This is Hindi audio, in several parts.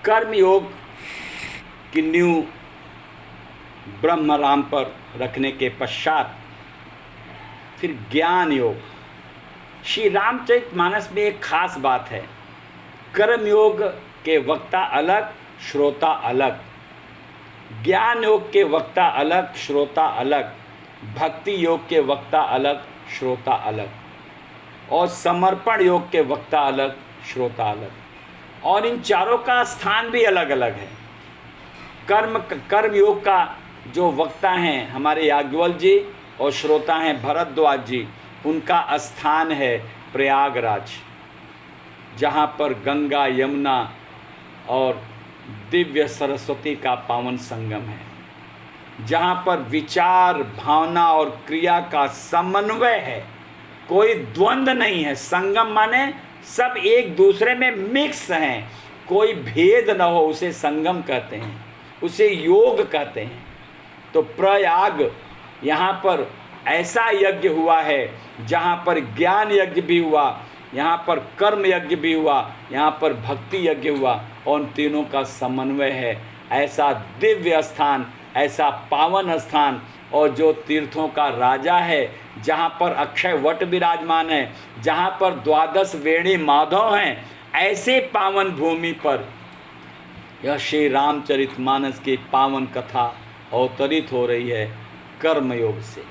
कर्म योग की नींव ब्रह्म राम पर रखने के पश्चात फिर ज्ञान योग। श्री रामचरितमानस में एक खास बात है, कर्म योग के वक्ता अलग, श्रोता अलग, ज्ञान योग के वक्ता अलग, श्रोता अलग, भक्ति योग के वक्ता अलग, श्रोता अलग, और समर्पण योग के वक्ता अलग, श्रोता अलग, और इन चारों का स्थान भी अलग अलग है। कर्म योग का जो वक्ता हैं हमारे याज्ञवल्क्य जी और श्रोता हैं भरद्वाज जी, उनका स्थान है प्रयागराज, जहाँ पर गंगा यमुना और दिव्य सरस्वती का पावन संगम है, जहाँ पर विचार भावना और क्रिया का समन्वय है, कोई द्वंद्व नहीं है। संगम माने सब एक दूसरे में मिक्स हैं, कोई भेद न हो, उसे संगम कहते हैं, उसे योग कहते हैं। तो प्रयाग यहाँ पर ऐसा यज्ञ हुआ है जहाँ पर ज्ञान यज्ञ भी हुआ, यहाँ पर कर्म यज्ञ भी हुआ, यहाँ पर भक्ति यज्ञ हुआ, और उन तीनों का समन्वय है। ऐसा दिव्य स्थान, ऐसा पावन स्थान, और जो तीर्थों का राजा है, जहाँ पर अक्षय वट विराजमान है, जहाँ पर द्वादश वेणी माधव हैं, ऐसे पावन भूमि पर यह श्री रामचरितमानस की पावन कथा अवतरित हो रही है कर्मयोग से।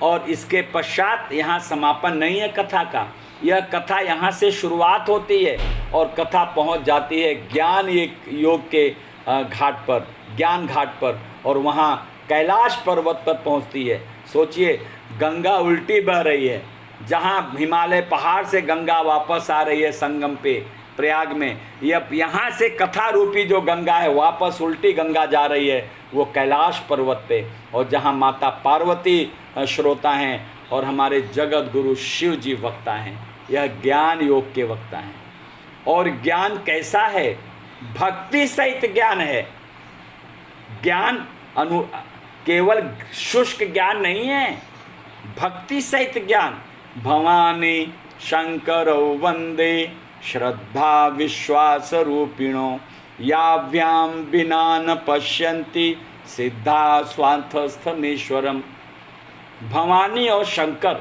और इसके पश्चात यहाँ समापन नहीं है कथा का, यह कथा यहाँ से शुरुआत होती है और कथा पहुँच जाती है ज्ञान योग के घाट पर, ज्ञान घाट पर, और वहाँ कैलाश पर्वत पर पहुँचती है। सोचिए, गंगा उल्टी बह रही है, जहाँ हिमालय पहाड़ से गंगा वापस आ रही है संगम पे प्रयाग में, यहाँ से कथा रूपी जो गंगा है वापस उल्टी गंगा जा रही है वो कैलाश पर्वत पे, और जहाँ माता पार्वती श्रोता हैं और हमारे जगत गुरु शिव जी वक्ता हैं। यह ज्ञान योग के वक्ता हैं। और ज्ञान कैसा है? भक्ति सहित ज्ञान है। ज्ञान केवल शुष्क ज्ञान नहीं है, भक्ति सहित ज्ञान। भवानी शंकरौ वंदे श्रद्धा विश्वास रूपिणो याव्याम विना न पश्यन्ति सिद्धा स्वार्थस्थमीश्वरम। भवानी और शंकर,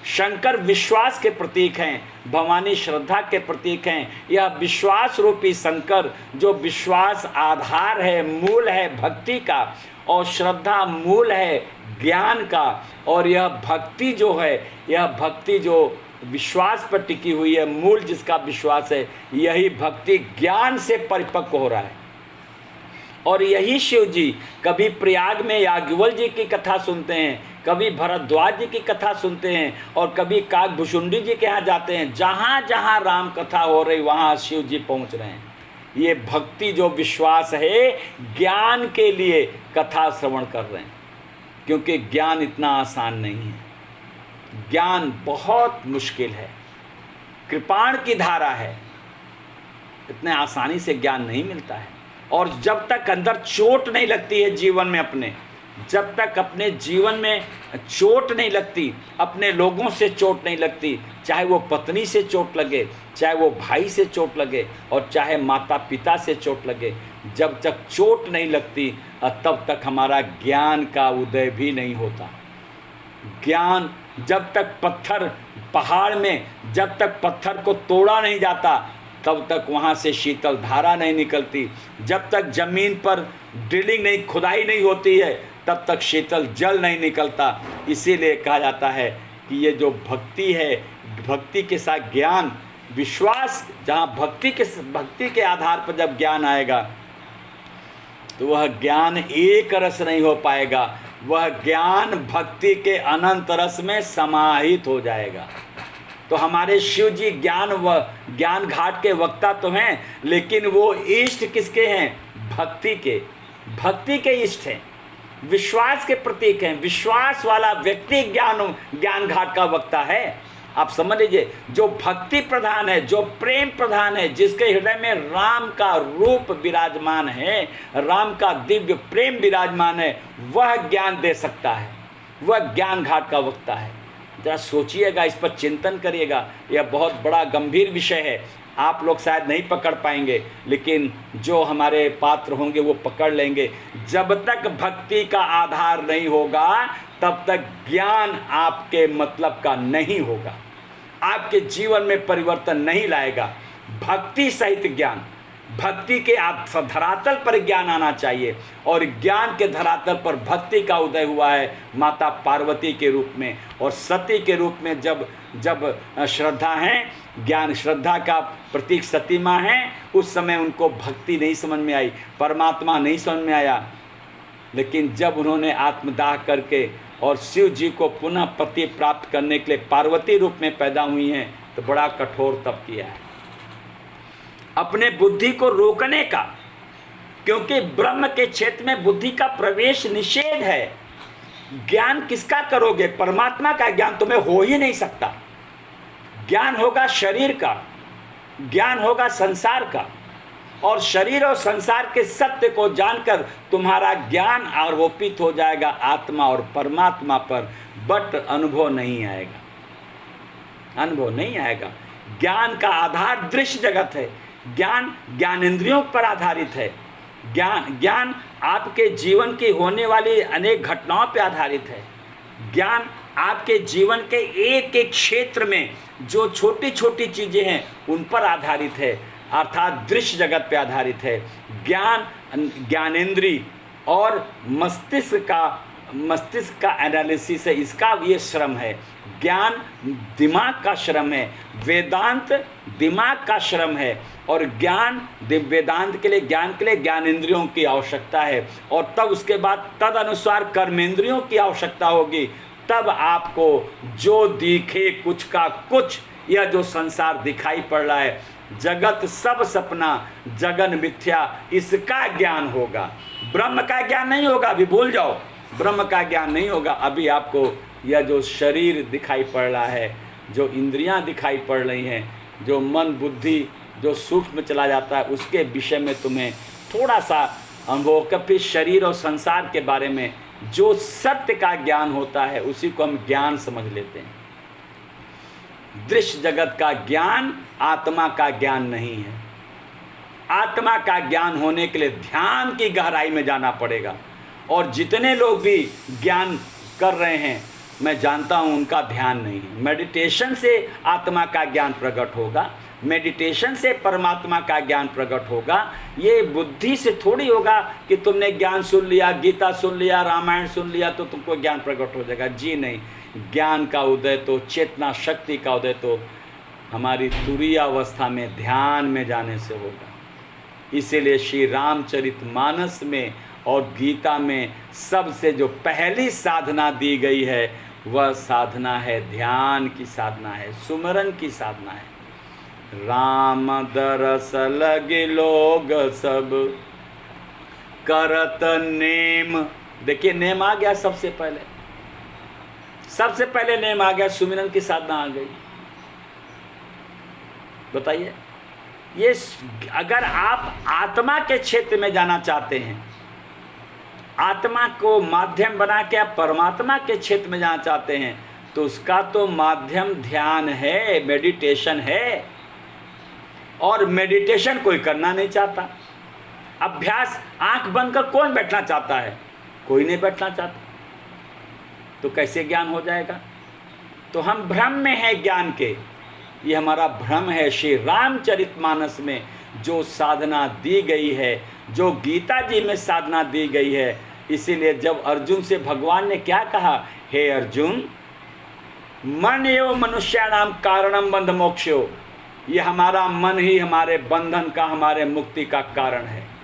शंकर विश्वास के प्रतीक हैं, भवानी श्रद्धा के प्रतीक हैं। यह विश्वास रूपी शंकर जो विश्वास आधार है, मूल है भक्ति का, और श्रद्धा मूल है ज्ञान का, और यह भक्ति जो है, यह भक्ति जो विश्वास पर टिकी हुई है, मूल जिसका विश्वास है, यही भक्ति ज्ञान से परिपक्व हो रहा है। और यही शिव जी कभी प्रयाग में याज्ञवल्क्य जी की कथा सुनते हैं, कभी भरद्वाज जी की कथा सुनते हैं, और कभी काकभुशुंडी जी के यहाँ जाते हैं। जहाँ जहाँ राम कथा हो रही वहाँ शिव जी पहुँच रहे हैं। ये भक्ति जो विश्वास है, ज्ञान के लिए कथा श्रवण कर रहे हैं, क्योंकि ज्ञान इतना आसान नहीं है, ज्ञान बहुत मुश्किल है, कृपाण की धारा है, इतने आसानी से ज्ञान नहीं मिलता है। और जब तक अंदर चोट नहीं लगती है जीवन में अपने, जब तक अपने जीवन में चोट नहीं लगती, अपने लोगों से चोट नहीं लगती, चाहे वो पत्नी से चोट लगे, चाहे वो भाई से चोट लगे, और चाहे माता पिता से चोट लगे, जब तक चोट नहीं लगती तब तक हमारा ज्ञान का उदय भी नहीं होता। ज्ञान जब तक पत्थर पहाड़ में, जब तक पत्थर को तोड़ा नहीं जाता तब तक वहाँ से शीतल धारा नहीं निकलती। जब तक ज़मीन पर ड्रिलिंग नहीं, खुदाई नहीं होती है, तब तक शीतल जल नहीं निकलता। इसीलिए कहा जाता है कि ये जो भक्ति है, भक्ति के साथ ज्ञान, विश्वास, जहाँ भक्ति के आधार पर जब ज्ञान आएगा तो वह ज्ञान एक रस नहीं हो पाएगा, वह ज्ञान भक्ति के अनंत रस में समाहित हो जाएगा। तो हमारे शिव जी ज्ञान घाट के वक्ता तो हैं, लेकिन वो इष्ट किसके हैं? भक्ति के इष्ट हैं, विश्वास के प्रतीक हैं। विश्वास वाला व्यक्ति ज्ञान घाट का वक्ता है। आप समझ लीजिए, जो भक्ति प्रधान है, जो प्रेम प्रधान है, जिसके हृदय में राम का रूप विराजमान है, राम का दिव्य प्रेम विराजमान है, वह ज्ञान दे सकता है, वह ज्ञान घाट का वक्ता है। जरा सोचिएगा, इस पर चिंतन करिएगा। यह बहुत बड़ा गंभीर विषय है। आप लोग शायद नहीं पकड़ पाएंगे, लेकिन जो हमारे पात्र होंगे वो पकड़ लेंगे। जब तक भक्ति का आधार नहीं होगा तब तक ज्ञान आपके मतलब का नहीं होगा, आपके जीवन में परिवर्तन नहीं लाएगा। भक्ति सहित ज्ञान, भक्ति के धरातल पर ज्ञान आना चाहिए, और ज्ञान के धरातल पर भक्ति का उदय हुआ है माता पार्वती के रूप में और सती के रूप में। जब श्रद्धा है, ज्ञान श्रद्धा का प्रतीक सती माँ है, उस समय उनको भक्ति नहीं समझ में आई, परमात्मा नहीं समझ में आया। लेकिन जब उन्होंने आत्मदाह करके और शिव जी को पुनः पति प्राप्त करने के लिए पार्वती रूप में पैदा हुई हैं, तो बड़ा कठोर तप किया है अपने बुद्धि को रोकने का, क्योंकि ब्रह्म के क्षेत्र में बुद्धि का प्रवेश निषेध है। ज्ञान किसका करोगे? परमात्मा का ज्ञान तुम्हें हो ही नहीं सकता। ज्ञान होगा शरीर का, ज्ञान होगा संसार का, और शरीर और संसार के सत्य को जानकर तुम्हारा ज्ञान आरोपित हो जाएगा आत्मा और परमात्मा पर, बट अनुभव नहीं आएगा, अनुभव नहीं आएगा। ज्ञान का आधार दृश्य जगत है, ज्ञान ज्ञानेंद्रियों पर आधारित है, ज्ञान आपके जीवन की होने वाली अनेक घटनाओं पर आधारित है। ज्ञान आपके जीवन के एक एक क्षेत्र में जो छोटी छोटी चीज़ें हैं उन पर आधारित है, अर्थात दृश्य जगत पे आधारित है। ज्ञान ज्ञानेंद्री और मस्तिष्क का एनालिसिस है, इसका ये श्रम है। ज्ञान दिमाग का श्रम है, वेदांत दिमाग का श्रम है, और वेदांत के लिए ज्ञानेंद्रियों की आवश्यकता है, और तब उसके बाद तद अनुसार कर्मेंद्रियों की आवश्यकता होगी। तब आपको जो दिखे कुछ का कुछ, यह जो संसार दिखाई पड़ रहा है, जगत सब सपना जगन मिथ्या, इसका ज्ञान होगा। ब्रह्म का ज्ञान नहीं होगा, अभी भूल जाओ, ब्रह्म का ज्ञान नहीं होगा। अभी आपको यह जो शरीर दिखाई पड़ रहा है, जो इंद्रियां दिखाई पड़ रही हैं, जो मन बुद्धि जो सूक्ष्म चला जाता है, उसके विषय में तुम्हें थोड़ा सा अनुभव कर, फिर शरीर और संसार के बारे में जो सत्य का ज्ञान होता है उसी को हम ज्ञान समझ लेते हैं। दृश्य जगत का ज्ञान आत्मा का ज्ञान नहीं है। आत्मा का ज्ञान होने के लिए ध्यान की गहराई में जाना पड़ेगा, और जितने लोग भी ज्ञान कर रहे हैं मैं जानता हूं उनका ध्यान नहीं है। मेडिटेशन से आत्मा का ज्ञान प्रकट होगा, मेडिटेशन से परमात्मा का ज्ञान प्रकट होगा। ये बुद्धि से थोड़ी होगा कि तुमने ज्ञान सुन लिया, गीता सुन लिया, रामायण सुन लिया तो तुमको ज्ञान प्रकट हो जाएगा। जी नहीं, ज्ञान का उदय तो, चेतना शक्ति का उदय तो हमारी तुरीय अवस्था में ध्यान में जाने से होगा। इसीलिए श्री रामचरितमानस में और गीता में सबसे जो पहली साधना दी गई है वह साधना है ध्यान की साधना है, सुमरन की साधना है। राम दरस लगे लोग सब करत नेम, देखिए नेम आ गया, सबसे पहले नेम आ गया, सुमिरन की साधना आ गई। बताइए, ये अगर आप आत्मा के क्षेत्र में जाना चाहते हैं, आत्मा को माध्यम बना के आप परमात्मा के क्षेत्र में जाना चाहते हैं, तो उसका तो माध्यम ध्यान है, मेडिटेशन है। और मेडिटेशन कोई करना नहीं चाहता। अभ्यास आंख बंद कर कौन बैठना चाहता है? कोई नहीं बैठना चाहता। तो कैसे ज्ञान हो जाएगा? तो हम भ्रम में हैं ज्ञान के, ये हमारा भ्रम है। श्री रामचरितमानस में जो साधना दी गई है, जो गीता जी में साधना दी गई है, इसीलिए जब अर्जुन से भगवान ने क्या कहा, हे अर्जुन, मन एवं मनुष्याणाम कारणम बंध मोक्षो, ये हमारा मन ही हमारे बंधन का, हमारे मुक्ति का कारण है।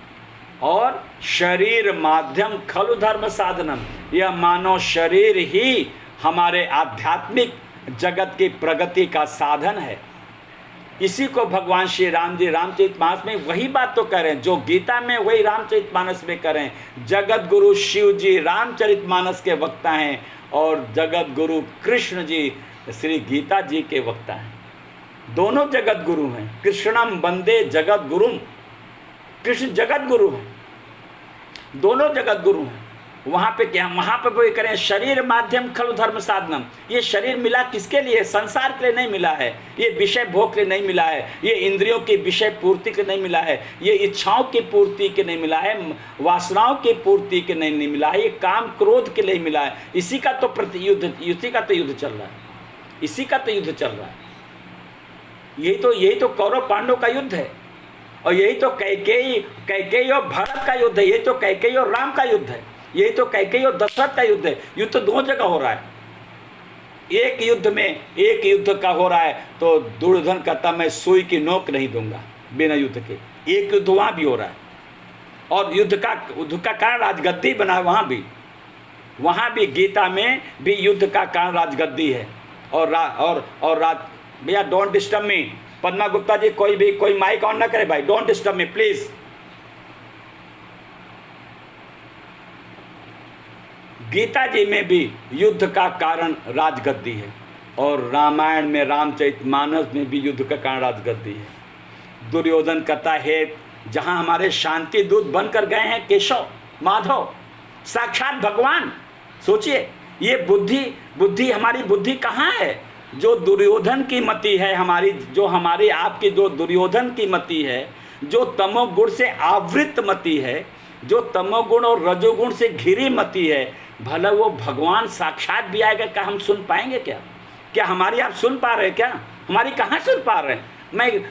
और शरीर माध्यम खलु धर्म साधनम, यह मानव शरीर ही हमारे आध्यात्मिक जगत की प्रगति का साधन है। इसी को भगवान श्री राम जी रामचरितमानस में वही बात तो कह रहे हैं, जो गीता में वही रामचरितमानस में कह रहे हैं। जगत गुरु शिव जी रामचरितमानस के वक्ता हैं, और जगत गुरु कृष्ण जी श्री गीता जी के वक्ता हैं। दोनों जगत गुरु हैं। कृष्णम वंदे जगत गुरुम, कृष्ण जगत गुरु हैं, दोनों जगत गुरु हैं। वहाँ पे क्या, वहाँ पे वो करें शरीर माध्यम खलु धर्म साधनम। ये शरीर मिला किसके लिए? संसार के लिए नहीं मिला है, ये विषय भोग के लिए नहीं मिला है, ये इंद्रियों की विषय पूर्ति के नहीं मिला है, ये इच्छाओं की पूर्ति के नहीं मिला है, वासनाओं की पूर्ति के नहीं मिला है, ये काम क्रोध के लिए मिला है। इसी का तो प्रतियुद्ध, इसी का तो युद्ध चल रहा है, इसी का तो युद्ध चल रहा है। यही तो कौरव पांडव का युद्ध है, और यही तो कैकेयी और भरत का युद्ध है, यही तो कैकेयी और राम का युद्ध है, यही तो कैकेयी और दशरथ का युद्ध है। युद्ध तो दो जगह हो रहा है। एक युद्ध का हो रहा है तो दुर्योधन कहता मैं सुई की नोक नहीं दूंगा बिना युद्ध के। एक युद्ध वहाँ भी हो रहा है, और युद्ध का कारण राजगद्दी बना है। वहाँ भी गीता में भी युद्ध का कारण राजगद्दी है। और भैया don't disturb me, Padma Gupta ji, कोई माइक ऑन ना करे भाई, don't disturb me please. Gita ji में भी युद्ध का कारण राजगद्दी है, और रामायण में रामचरितमानस में भी युद्ध का कारण राजगद्दी है। दुर्योधन कहता है जहां हमारे शांति दूत बनकर गए हैं केशव माधव, साक्षात भगवान। सोचिए ये बुद्धि हमारी बुद्धि कहाँ है? जो दुर्योधन की मति है हमारी, जो हमारी आपकी जो दुर्योधन की मति है, जो तमोगुण से आवृत मति है, जो तमोगुण और रजोगुण से घिरी मति है, भला वो भगवान साक्षात भी आएगा क्या? हम सुन पाएंगे क्या हमारी आप सुन पा रहे हैं क्या? हमारी कहाँ सुन पा रहे हैं?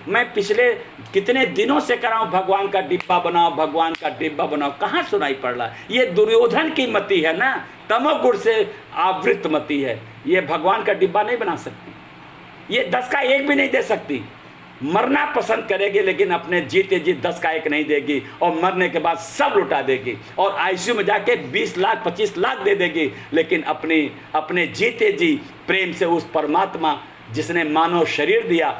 मैं पिछले कितने दिनों से कर रहा हूँ भगवान का डिब्बा बनाओ, भगवान का डिब्बा बनाओ, कहाँ सुनाई पड़ रहा है? ये दुर्योधन की मति है ना, तमोगुण से आवृत मति है। ये भगवान का डिब्बा नहीं बना सकती, ये 10 का 1 भी नहीं दे सकती। मरना पसंद करेगी लेकिन अपने जीते जी 10 का 1 नहीं देगी, और मरने के बाद सब लुटा देगी, और आईसीयू में जाके 20 लाख 25 लाख दे देगी, लेकिन अपने जीते जी प्रेम से उस परमात्मा जिसने मानव शरीर दिया,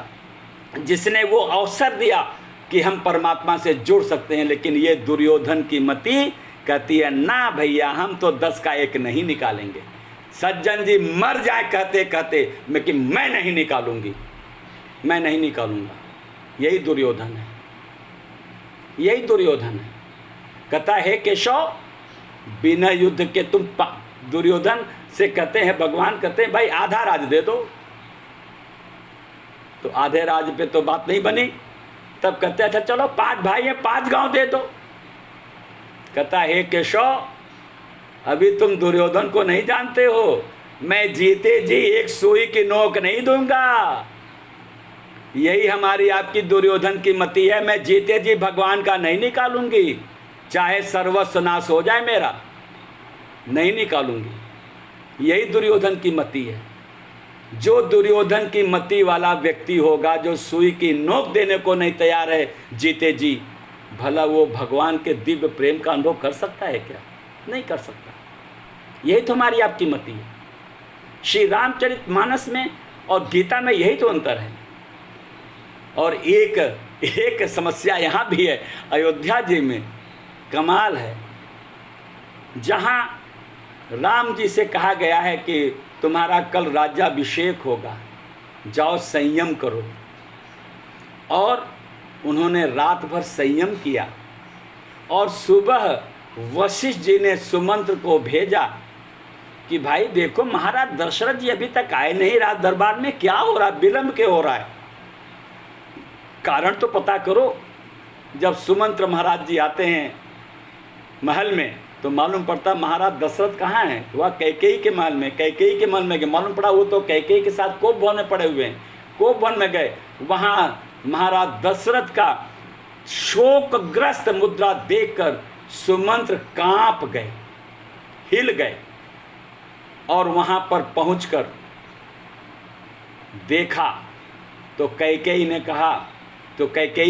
जिसने वो अवसर दिया कि हम परमात्मा से जुड़ सकते हैं। लेकिन ये दुर्योधन की मति कहती है ना भैया, हम तो 10 का 1 नहीं निकालेंगे। सज्जन जी मर जाए कहते कहते लेकिन मैं नहीं निकालूंगी, मैं नहीं निकालूंगा। यही दुर्योधन है, यही दुर्योधन है। कहता है केशव बिना युद्ध के तुम दुर्योधन से कहते हैं, भगवान कहते हैं भाई आधा राज दे दो, तो आधे राज पे तो बात नहीं बनी। तब कहते अच्छा चलो 5 भाई हैं, 5 गांव दे दो। कहता है केशव अभी तुम दुर्योधन को नहीं जानते हो, मैं जीते जी 1 सुई की नोक नहीं दूंगा। यही हमारी आपकी दुर्योधन की मति है, मैं जीते जी भगवान का नहीं निकालूंगी, चाहे सर्वस्व नाश हो जाए मेरा, नहीं निकालूंगी। यही दुर्योधन की मति है। जो दुर्योधन की मति वाला व्यक्ति होगा, जो सुई की नोक देने को नहीं तैयार है जीते जी, भला वो भगवान के दिव्य प्रेम का अनुभव कर सकता है क्या? नहीं कर सकता। यही तो हमारी आपकी मति है। श्री रामचरितमानस में और गीता में यही तो अंतर है। और एक समस्या यहाँ भी है, अयोध्या जी में कमाल है, जहाँ राम जी से कहा गया है कि तुम्हारा कल राज्याभिषेक होगा, जाओ संयम करो, और उन्होंने रात भर संयम किया, और सुबह वशिष्ठ जी ने सुमंत्र को भेजा कि भाई देखो महाराज दशरथ जी अभी तक आए नहीं, राज दरबार में क्या हो रहा है, विलंब क्यों हो रहा है, कारण तो पता करो। जब सुमंत्र महाराज जी आते हैं महल में तो मालूम पड़ता महाराज दशरथ कहाँ हैं? वह कैकेयी के महल में, कैकेयी के महल में गए। मालूम पड़ा वो तो कैकेयी के साथ कोप भवन में पड़े हुए हैं। कोप भवन में गए, वहाँ महाराज दशरथ का शोकग्रस्त मुद्रा देखकर सुमंत्र कांप गए, हिल गए, और वहाँ पर पहुंचकर देखा तो कैकेयी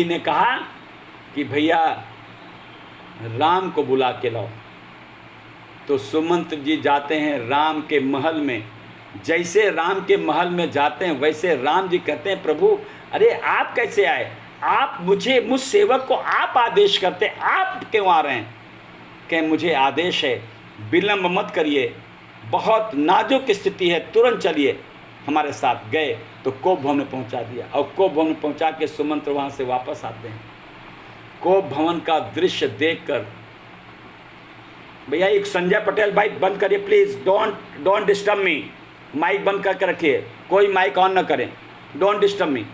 ने कहा कि भैया राम को बुला के लाओ। तो सुमंत्र जी जाते हैं राम के महल में। जैसे राम के महल में जाते हैं वैसे राम जी कहते हैं प्रभु अरे आप कैसे आए? आप मुझ सेवक को आप आदेश करते, आप क्यों आ रहे हैं? कहें मुझे आदेश है, विलंब मत करिए, बहुत नाजुक स्थिति है, तुरंत चलिए हमारे साथ। गए तो कोप भवन में पहुंचा दिया, और कोप भवन में पहुंचा के सुमंत्र वहाँ से वापस आते हैं। कोप भवन का दृश्य देखकर भैया एक संजय पटेल भाई बंद करिए please, don't disturb me, mike बंद करके रखिए, कोई माइक ऑन ना करें, डोंट डिस्टर्ब मी,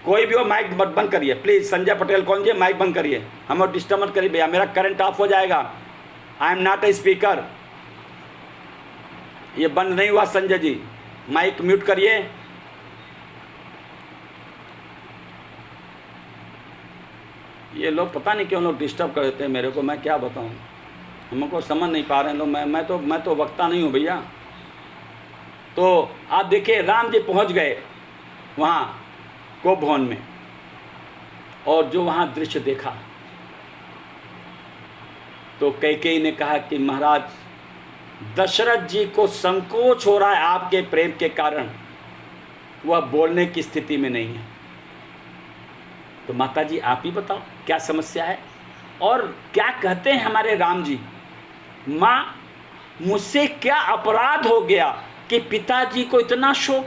कोई भी हो माइक बंद करिए प्लीज़। संजय पटेल कौन जी, माइक बंद करिए, हमें डिस्टर्ब मत करिए भैया, मेरा करंट ऑफ हो जाएगा, I am not a speaker. ये बंद नहीं हुआ संजय जी, माइक म्यूट करिए। ये लोग पता नहीं क्यों लोग डिस्टर्ब कर देते हैं मेरे को, मैं क्या बताऊं, हमको समझ नहीं पा रहे हैं लोग। मैं तो वक्ता नहीं हूँ भैया। तो आप देखिए राम जी पहुँच गए वहाँ कोप भवन में, और जो वहाँ दृश्य देखा तो कैकेयी ने कहा कि महाराज दशरथ जी को संकोच हो रहा है आपके प्रेम के कारण, वह बोलने की स्थिति में नहीं है। तो माता जी आप ही बताओ क्या समस्या है और क्या कहते हैं हमारे राम जी। माँ मुझसे क्या अपराध हो गया कि पिताजी को इतना शोक,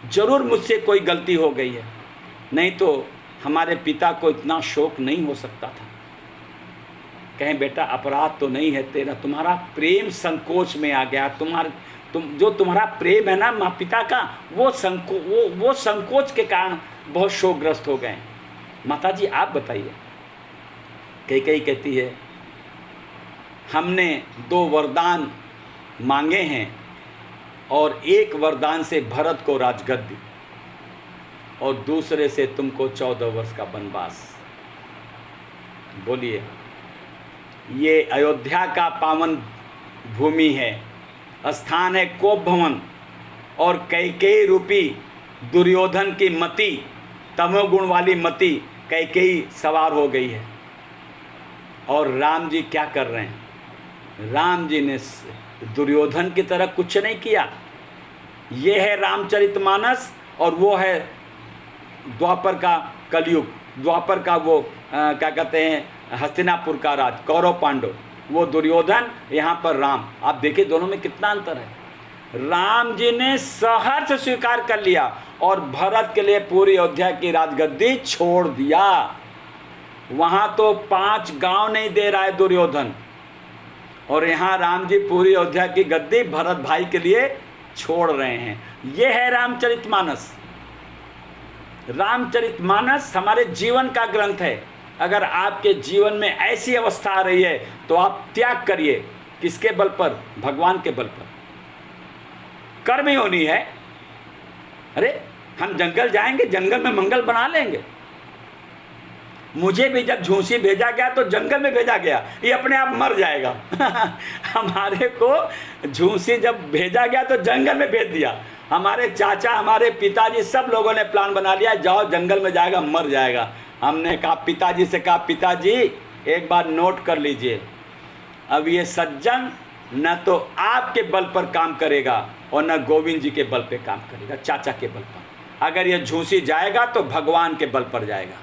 जरूर मुझसे कोई गलती हो गई है, नहीं तो हमारे पिता को इतना शोक नहीं हो सकता था। कहें बेटा अपराध तो नहीं है तेरा, तुम्हारा प्रेम संकोच में आ गया, तुम्हारा प्रेम है ना माँ पिता का, वो संकोच के कारण बहुत शोकग्रस्त हो गए। माता जी आप बताइए। कैकेयी कहती है हमने 2 वरदान मांगे हैं और एक वरदान से भरत को राजगद्दी और दूसरे से तुमको 14 वर्ष का वनवास। बोलिए, ये अयोध्या का पावन भूमि है, स्थान है कोप भवन, और कैकेयी रूपी दुर्योधन की मति, तमोगुण वाली मति कैकेयी सवार हो गई है। और राम जी क्या कर रहे हैं? राम जी ने दुर्योधन की तरह कुछ नहीं किया। ये है रामचरितमानस और वो है द्वापर का कलयुग, द्वापर का वो क्या कहते हैं हस्तिनापुर का राज, कौरव पांडव, वो दुर्योधन, यहाँ पर राम। आप देखिए दोनों में कितना अंतर है। राम जी ने सहर्ष स्वीकार कर लिया और भरत के लिए पूरी अयोध्या की राजगद्दी छोड़ दिया। वहाँ तो 5 गांव नहीं दे रहा है दुर्योधन, और यहाँ राम जी पूरी अयोध्या की गद्दी भरत भाई के लिए छोड़ रहे हैं। ये है रामचरितमानस। रामचरितमानस हमारे जीवन का ग्रंथ है। अगर आपके जीवन में ऐसी अवस्था आ रही है तो आप त्याग करिए। किसके बल पर? भगवान के बल पर। कर्म योनि है। अरे हम जंगल जाएंगे, जंगल में मंगल बना लेंगे। मुझे भी जब झूंसी भेजा गया तो जंगल में भेजा गया, ये अपने आप मर जाएगा। हमारे को झूंसी जब भेजा गया तो जंगल में भेज दिया। हमारे चाचा, हमारे पिताजी, सब लोगों ने प्लान बना लिया, जाओ जंगल में जाएगा, मर जाएगा। हमने कहा पिताजी से कहा, पिताजी एक बार नोट कर लीजिए, अब ये सज्जन न तो आपके बल पर काम करेगा और न गोविंद जी के बल पे काम करेगा, चाचा के बल पर। अगर ये झूंसी जाएगा तो भगवान के बल पर जाएगा,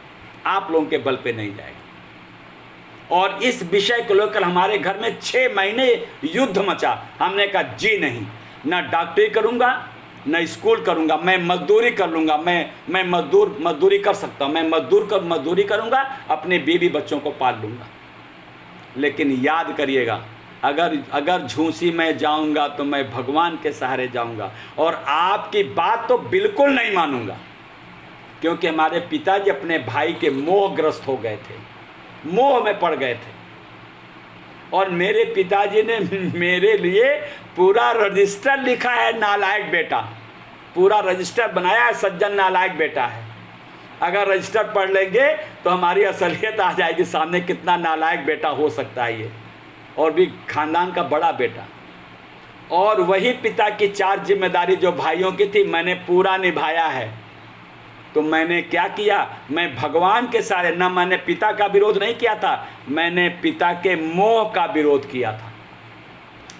आप लोगों के बल पे नहीं जाएगा। और इस विषय को लेकर हमारे घर में 6 महीने युद्ध मचा। हमने कहा जी नहीं, ना डॉक्टरी करूँगा, न स्कूल करूँगा, मैं मजदूरी कर लूँगा, मैं मजदूरी कर सकता हूँ, मैं मजदूरी करूँगा, अपने बीवी बच्चों को पाल लूँगा। लेकिन याद करिएगा, अगर झूंसी में जाऊँगा तो मैं भगवान के सहारे जाऊँगा, और आपकी बात तो बिल्कुल नहीं मानूँगा। क्योंकि हमारे पिताजी अपने भाई के मोहग्रस्त हो गए थे, मोह में पड़ गए थे, और मेरे पिताजी ने मेरे लिए पूरा रजिस्टर लिखा है, नालायक बेटा, पूरा रजिस्टर बनाया है, सज्जन नालायक बेटा है। अगर रजिस्टर पढ़ लेंगे तो हमारी असलियत आ जाएगी सामने, कितना नालायक बेटा हो सकता है ये, और भी खानदान का बड़ा बेटा। और वही पिता की 4 जिम्मेदारी जो भाइयों की थी मैंने पूरा निभाया है। तो मैंने क्या किया? मैं भगवान के सारे, न मैंने पिता का विरोध नहीं किया था, मैंने पिता के मोह का विरोध किया था।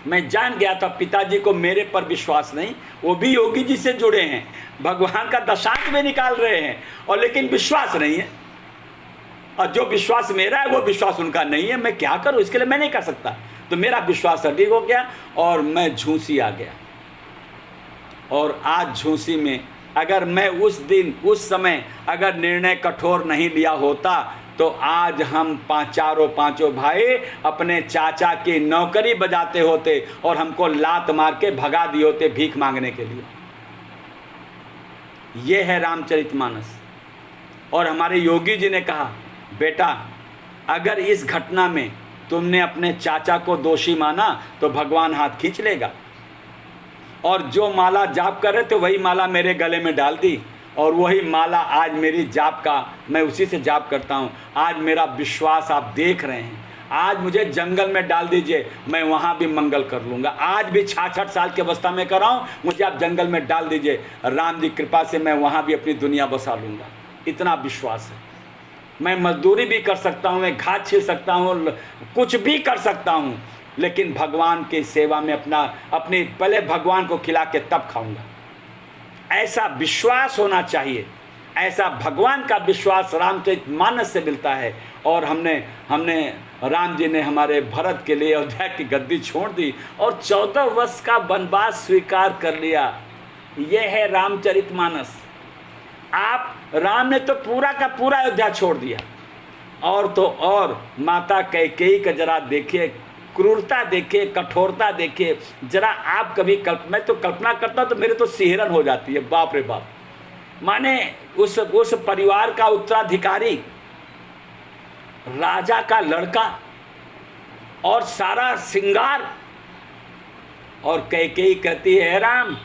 मैं जान गया था पिताजी को मेरे पर विश्वास नहीं, वो भी योगी जी से जुड़े हैं, भगवान का दशांश में निकाल रहे हैं, और लेकिन विश्वास नहीं है। और जो विश्वास मेरा है वो विश्वास उनका नहीं है। मैं क्या करूं? इसके लिए मैं नहीं कर सकता। तो मेरा विश्वास अधिक हो गया और मैं झूंसी आ गया। और आज झूंसी में अगर मैं उस दिन उस समय अगर निर्णय कठोर नहीं लिया होता तो आज हम पांचों भाई अपने चाचा की नौकरी बजाते होते और हमको लात मार के भगा दिए होते भीख मांगने के लिए। ये है रामचरितमानस। और हमारे योगी जी ने कहा, बेटा अगर इस घटना में तुमने अपने चाचा को दोषी माना तो भगवान हाथ खींच लेगा। और जो माला जाप कर रहे थे वही माला मेरे गले में डाल दी, और वही माला आज मेरी जाप का, मैं उसी से जाप करता हूँ। आज मेरा विश्वास आप देख रहे हैं। आज मुझे जंगल में डाल दीजिए, मैं वहाँ भी मंगल कर लूँगा। आज भी 66 साल की अवस्था में कर रहा हूँ, मुझे आप जंगल में डाल दीजिए, राम जी कृपा से मैं वहाँ भी अपनी दुनिया बसा लूँगा। इतना विश्वास है। मैं मजदूरी भी कर सकता हूँ, मैं घास छील सकता हूँ, कुछ भी कर सकता हूँ, लेकिन भगवान की सेवा में अपनी पहले भगवान को खिला के तब खाऊंगा। ऐसा विश्वास होना चाहिए। ऐसा भगवान का विश्वास रामचरितमानस से मिलता है। और हमने राम जी ने हमारे भरत के लिए अयोध्या की गद्दी छोड़ दी और 14 वर्ष का वनवास स्वीकार कर लिया। यह है रामचरितमानस। आप राम ने तो पूरा का पूरा अयोध्या छोड़ दिया। और तो और माता कैकेयी का जरा देखिए, क्रूरता देखिए, कठोरता देखिए जरा। आप कभी मैं तो कल्पना करता हूँ तो मेरे तो सिहरन हो जाती है। बाप रे बाप। माने उस परिवार का उत्तराधिकारी, राजा का लड़का और सारा श्रृंगार, और कैकेयी कहती है, राम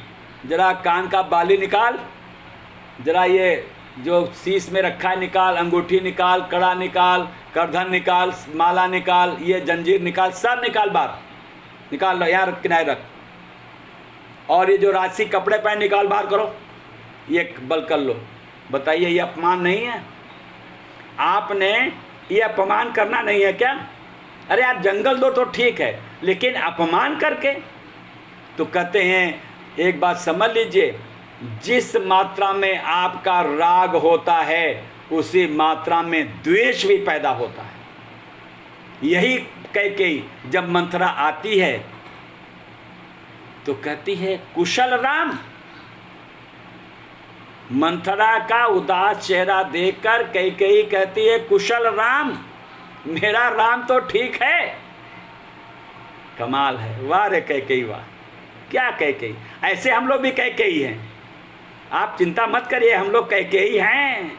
जरा कान का बाली निकाल, जरा ये जो शीश में रखा है निकाल, अंगूठी निकाल, कड़ा निकाल, करधन निकाल, माला निकाल, ये जंजीर निकाल, सब निकाल, बाहर निकाल लो यार, किनारे रख। और ये जो राशि कपड़े पहन निकाल, बाहर करो, ये बल कर लो। बताइए ये अपमान नहीं है? आपने ये अपमान करना नहीं है क्या? अरे आप जंगल दो तो ठीक है, लेकिन अपमान करके तो कहते हैं। एक बात समझ लीजिए, जिस मात्रा में आपका राग होता है उसी मात्रा में द्वेष भी पैदा होता है। यही कैकेयी जब मंथरा आती है तो कहती है, कुशल राम। मंथरा का उदास चेहरा देखकर कैकेयी कहती है, कुशल राम, मेरा राम तो ठीक है। कमाल है। वाह रे कैकेयी वाह। क्या कैकेयी? ऐसे हम लोग भी कैकेयी हैं। आप चिंता मत करिए, हम लोग कैकेयी हैं।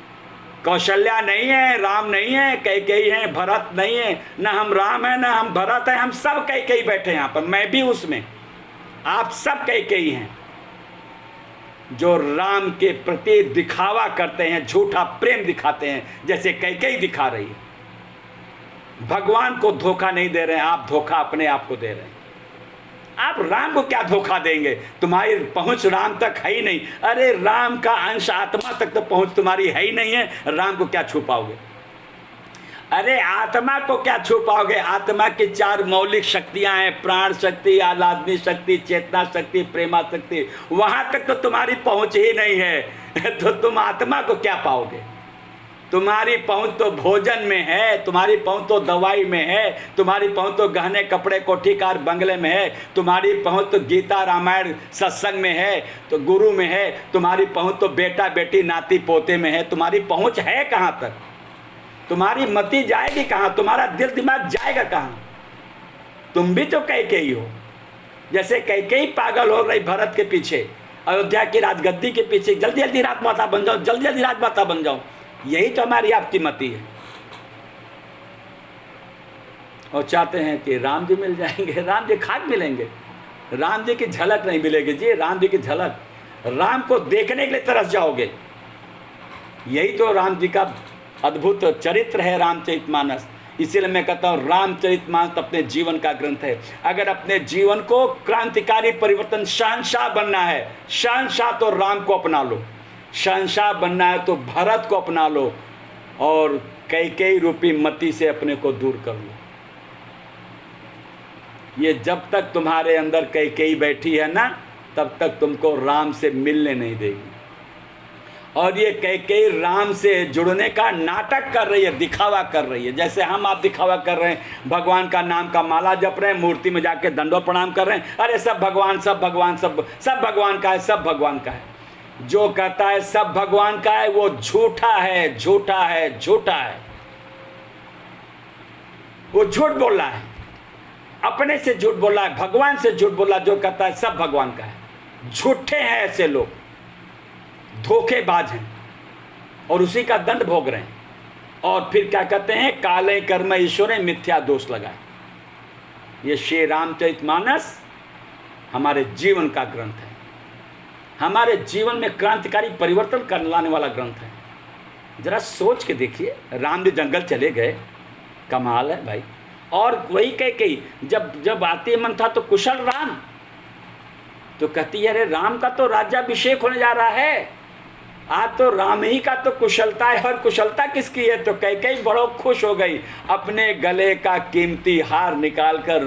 कौशल्या नहीं है, राम नहीं है, कैकेयी हैं, भरत नहीं है। न हम राम हैं, न हम भरत हैं, हम सब कैकेयी बैठे हैं यहाँ पर। मैं भी उसमें, आप सब कैकेयी हैं जो राम के प्रति दिखावा करते हैं, झूठा प्रेम दिखाते हैं, जैसे कैकेयी दिखा रही है। भगवान को धोखा नहीं दे रहे हैं, आप धोखा अपने आप को दे रहे हैं। आप राम को क्या धोखा देंगे? तुम्हारी पहुंच राम तक है ही नहीं। अरे राम का अंश आत्मा तक तो पहुंच तुम्हारी है ही नहीं है, राम को क्या छुपाओगे? अरे आत्मा को क्या छुपाओगे? आत्मा की 4 मौलिक शक्तियां हैं, प्राण शक्ति, आह्लादनी शक्ति, चेतना शक्ति, प्रेमा शक्ति। वहां तक तो तुम्हारी पहुंच ही नहीं है तो तुम आत्मा को क्या पाओगे? तुम्हारी पहुंच तो भोजन में है, तुम्हारी पहुंच तो दवाई में है, तुम्हारी पहुंच तो गहने कपड़े कोठी कार बंगले में है, तुम्हारी पहुंच तो गीता रामायण सत्संग में है, तो गुरु में है, तुम्हारी पहुंच तो बेटा बेटी नाती पोते में है। तुम्हारी पहुंच है कहाँ तक? तुम्हारी मति जाएगी कहाँ? तुम्हारा दिल दिमाग जाएगा कहाँ? तुम भी तो कैकेयी हो। जैसे कैकेयी पागल हो रही भरत के पीछे, अयोध्या की राजगद्दी के पीछे, जल्दी जल्दी राजमाता बन जाओ, जल्दी जल्दी राजमाता बन जाओ। यही तो हमारी आपकी मति है। और चाहते हैं कि राम जी मिल जाएंगे, राम जी खाक मिलेंगे, राम जी की झलक नहीं मिलेगी जी। राम जी की झलक, राम को देखने के लिए तरस जाओगे। यही तो राम जी का अद्भुत चरित्र है रामचरितमानस। इसीलिए मैं कहता हूँ रामचरितमानस अपने जीवन का ग्रंथ है। अगर अपने जीवन को क्रांतिकारी परिवर्तन, शहंशाह बनना है, शहंशाह तो राम को अपना लो। शहंशाह बनना है तो भरत को अपना लो और कैकेयी रूपी मति से अपने को दूर कर लो। ये जब तक तुम्हारे अंदर कैकेयी बैठी है ना, तब तक तुमको राम से मिलने नहीं देगी। और ये कैकेयी राम से जुड़ने का नाटक कर रही है, दिखावा कर रही है। जैसे हम आप दिखावा कर रहे हैं, भगवान का नाम का माला जप रहे हैं, मूर्ति में जाके दंडों प्रणाम कर रहे हैं। अरे सब भगवान, सब भगवान, सब भगवान का है, सब भगवान का है। जो कहता है सब भगवान का है वो झूठा है, झूठा है, झूठा है। वो झूठ बोल रहा है, अपने से झूठ बोल रहा है, भगवान से झूठ बोल रहा है। जो कहता है सब भगवान का है। झूठे हैं ऐसे लोग, धोखेबाज हैं और उसी का दंड भोग रहे हैं। और फिर क्या कहते हैं, काले कर्म ईश्वरे मिथ्या दोष लगाए। ये श्री रामचरितमानस हमारे जीवन का ग्रंथ है, हमारे जीवन में क्रांतिकारी परिवर्तन कर लाने वाला ग्रंथ है। जरा सोच के देखिए, राम जी जंगल चले गए, कमाल है भाई। और वही कही जब आती मन था तो कुशल राम, तो कहती है अरे राम का तो राज्याभिषेक होने जा रहा है, आज तो राम ही का तो कुशलता है। और कुशलता किसकी है? तो कई बड़ो खुश हो गई, अपने गले का कीमती हार निकालकर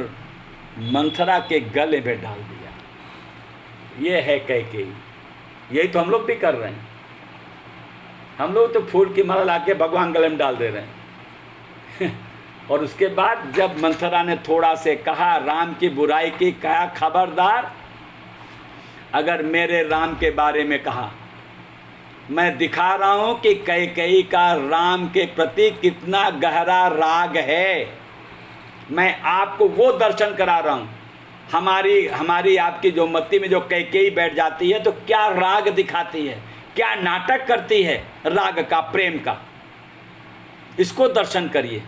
मंथरा के गले में डाल दिया। ये है कई, यही तो हम लोग भी कर रहे हैं। हम लोग तो फूल की माला लाके भगवान गले में डाल दे रहे हैं। और उसके बाद जब मंथरा ने थोड़ा से कहा, राम की बुराई की, कहा खबरदार, अगर मेरे राम के बारे में कहा, मैं दिखा रहा हूं कि कैकेयी का राम के प्रति कितना गहरा राग है। मैं आपको वो दर्शन करा रहा हूं। हमारी आपकी जो मति में जो कैकेयी बैठ जाती है तो क्या राग दिखाती है, क्या नाटक करती है राग का, प्रेम का। इसको दर्शन करिए।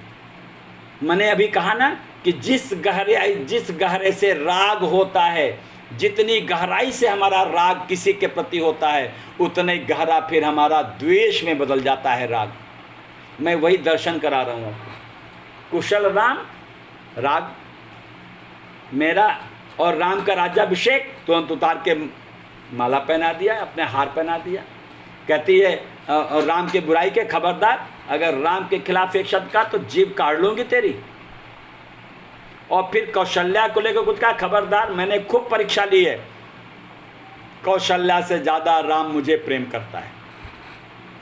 मैंने अभी कहा ना कि जिस गहरे से राग होता है, जितनी गहराई से हमारा राग किसी के प्रति होता है, उतने गहरा फिर हमारा द्वेष में बदल जाता है राग। मैं वही दर्शन करा रहा हूँ आपको। कुशल राम, राग मेरा और राम का राज्याभिषेक तुरंत उतार के माला पहना दिया, अपने हार पहना दिया। कहती है और राम के बुराई के खबरदार, अगर राम के खिलाफ एक शब्द का तो जीभ काट लूंगी तेरी। और फिर कौशल्या को लेकर कुछ कहा, खबरदार, मैंने खूब परीक्षा ली है, कौशल्या से ज़्यादा राम मुझे प्रेम करता है,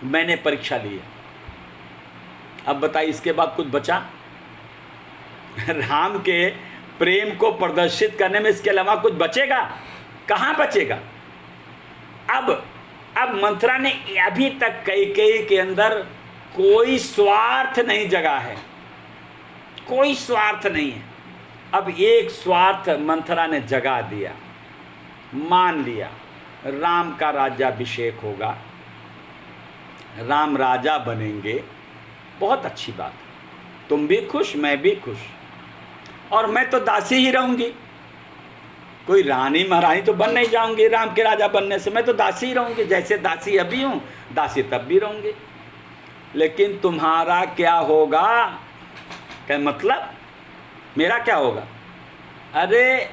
मैंने परीक्षा ली है। अब बताइए इसके बाद कुछ बचा? राम के प्रेम को प्रदर्शित करने में इसके अलावा कुछ बचेगा? कहाँ बचेगा? अब मंथरा ने अभी तक कैकेयी के अंदर कोई स्वार्थ नहीं जगा है, कोई स्वार्थ नहीं है। अब एक स्वार्थ मंथरा ने जगा दिया, मान लिया राम का राज्याभिषेक होगा, राम राजा बनेंगे, बहुत अच्छी बात, तुम भी खुश, मैं भी खुश, और मैं तो दासी ही रहूंगी, कोई रानी महारानी तो बन नहीं जाऊंगी राम के राजा बनने से, मैं तो दासी ही रहूंगी, जैसे दासी अभी हूँ दासी तब भी रहूंगी। लेकिन तुम्हारा क्या होगा? क्या मतलब मेरा क्या होगा? अरे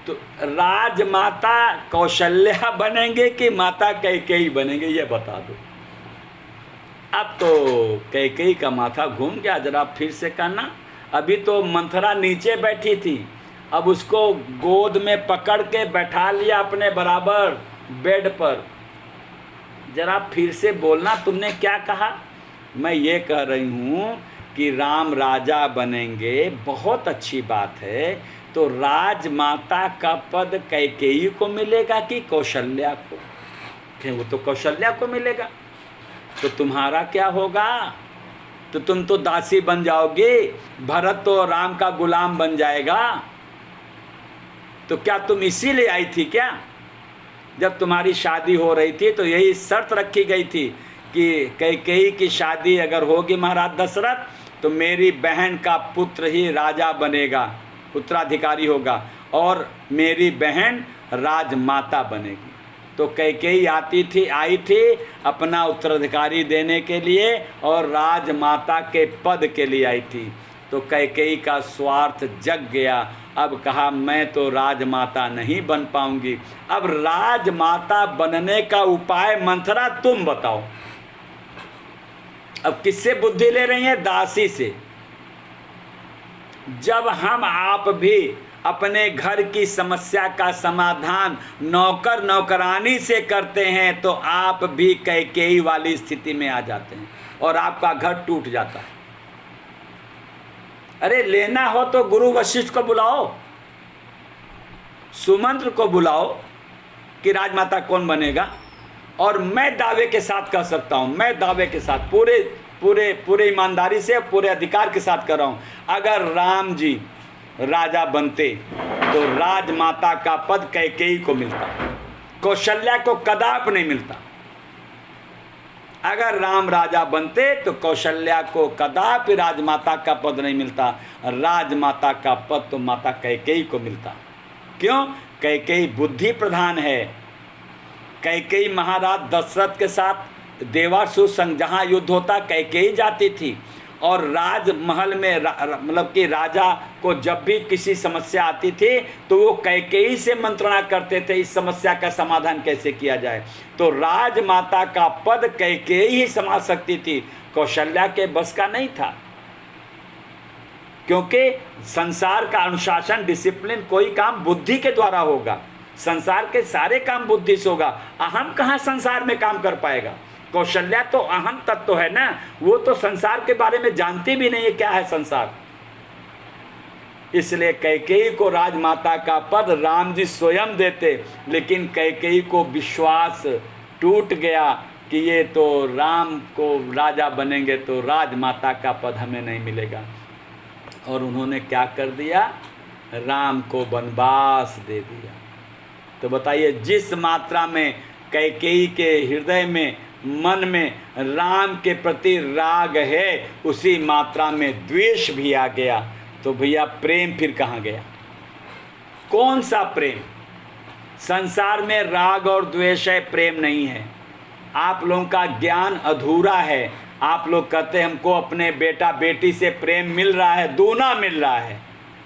तो राजमाता कौशल्या बनेंगे कि माता कैकेयी बनेंगे, ये बता दो। अब तो कैकेयी का माथा घूम गया। जरा फिर से कहना। अभी तो मंथरा नीचे बैठी थी, अब उसको गोद में पकड़ के बैठा लिया अपने बराबर बेड पर। जरा फिर से बोलना, तुमने क्या कहा? मैं ये कह रही हूँ कि राम राजा बनेंगे, बहुत अच्छी बात है, तो राजमाता का पद कैकेयी को मिलेगा कि कौशल्या को? वो तो कौशल्या को मिलेगा। तो तुम्हारा क्या होगा? तो तुम तो दासी बन जाओगे, भरत तो राम का गुलाम बन जाएगा। तो क्या तुम इसीलिए आई थी क्या? जब तुम्हारी शादी हो रही थी तो यही शर्त रखी गई थी कि कैकेयी की शादी अगर होगी महाराज दशरथ, तो मेरी बहन का पुत्र ही राजा बनेगा, उत्तराधिकारी होगा, और मेरी बहन राजमाता बनेगी। तो कैकेयी आई थी अपना उत्तराधिकारी देने के लिए और राजमाता के पद के लिए आई थी। तो कैकेयी का स्वार्थ जग गया। अब कहा मैं तो राजमाता नहीं बन पाऊंगी। अब राजमाता बनने का उपाय मंथरा तुम बताओ। अब किससे बुद्धि ले रही है? दासी से। जब हम आप भी अपने घर की समस्या का समाधान नौकर नौकरानी से करते हैं तो आप भी कैकेयी वाली स्थिति में आ जाते हैं और आपका घर टूट जाता है। अरे लेना हो तो गुरु वशिष्ठ को बुलाओ, सुमंत्र को बुलाओ कि राजमाता कौन बनेगा, और मैं दावे के साथ कह सकता हूं, मैं दावे के साथ पूरे ईमानदारी से पूरे अधिकार के साथ कर रहा हूँ, अगर राम जी राजा बनते तो राजमाता का पद कैकेयी को मिलता, कौशल्या को कदापि नहीं मिलता। अगर राम राजा बनते तो कौशल्या को कदापि राजमाता का पद नहीं मिलता, राजमाता का पद तो माता कैकेयी को मिलता। क्यों? कैकेयी बुद्धि प्रधान है। कैकेयी महाराज दशरथ के साथ देवासुर संग जहाँ युद्ध होता कैकेयी जाती थी, और राजमहल में मतलब कि राजा को जब भी किसी समस्या आती थी तो वो कैकेयी से मंत्रणा करते थे इस समस्या का समाधान कैसे किया जाए। तो राजमाता का पद कैकेयी ही संभाल सकती थी, कौशल्या के बस का नहीं था। क्योंकि संसार का अनुशासन, डिसिप्लिन, कोई काम बुद्धि के द्वारा होगा। संसार के सारे काम बुद्धि से होगा। अहम कहाँ संसार में काम कर पाएगा? कौशल्या तो अहम तत्व है ना, वो तो संसार के बारे में जानती भी नहीं है क्या है संसार। इसलिए कैकेयी को राजमाता का पद राम जी स्वयं देते, लेकिन कैकेयी को विश्वास टूट गया कि ये तो राम को राजा बनेंगे तो राजमाता का पद हमें नहीं मिलेगा, और उन्होंने क्या कर दिया? राम को वनवास दे दिया। तो बताइए, जिस मात्रा में कैकेयी के हृदय में, मन में राम के प्रति राग है, उसी मात्रा में द्वेष भी आ गया। तो भैया प्रेम फिर कहाँ गया? कौन सा प्रेम? संसार में राग और द्वेष है, प्रेम नहीं है। आप लोगों का ज्ञान अधूरा है। आप लोग कहते हैं हमको अपने बेटा बेटी से प्रेम मिल रहा है, दूना मिल रहा है।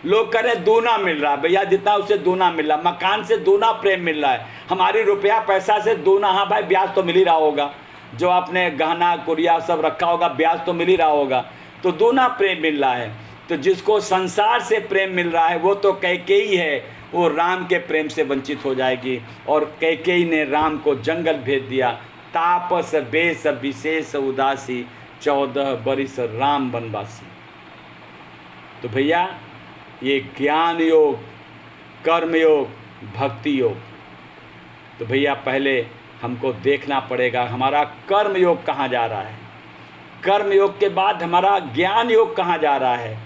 लोग कह रहे दूना मिल रहा है, भैया जितना उसे दूना मिल रहा है। मकान से दूना प्रेम मिल रहा है, हमारी रुपया पैसा से दूना। हाँ भाई, ब्याज तो मिल ही रहा होगा, जो आपने गहना कुरिया सब रखा होगा ब्याज तो मिल ही रहा होगा, तो दूना प्रेम मिल रहा है। तो जिसको संसार से प्रेम मिल रहा है वो तो कैकेयी है, वो राम के प्रेम से वंचित हो जाएगी। और कैकेयी ने राम को जंगल भेज दिया। तापस बेस विशेष उदासी, 14 बरिस राम वनवासी। तो भैया ये ज्ञान योग, कर्म योग, भक्ति योग। तो भैया पहले हमको देखना पड़ेगा हमारा कर्म योग कहाँ जा रहा है, कर्म योग के बाद हमारा ज्ञान योग कहाँ जा रहा है,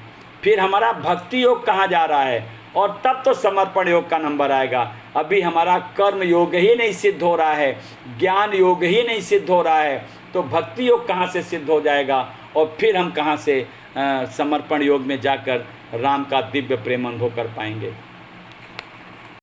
फिर हमारा भक्ति योग कहाँ जा रहा है, और तब तो समर्पण योग का नंबर आएगा। अभी हमारा कर्म योग ही नहीं सिद्ध हो रहा है, ज्ञान योग ही नहीं सिद्ध हो रहा है, तो भक्ति योग कहाँ से सिद्ध हो जाएगा, और फिर हम कहाँ से समर्पण योग में जाकर राम का दिव्य प्रेम अनुभव कर पाएंगे।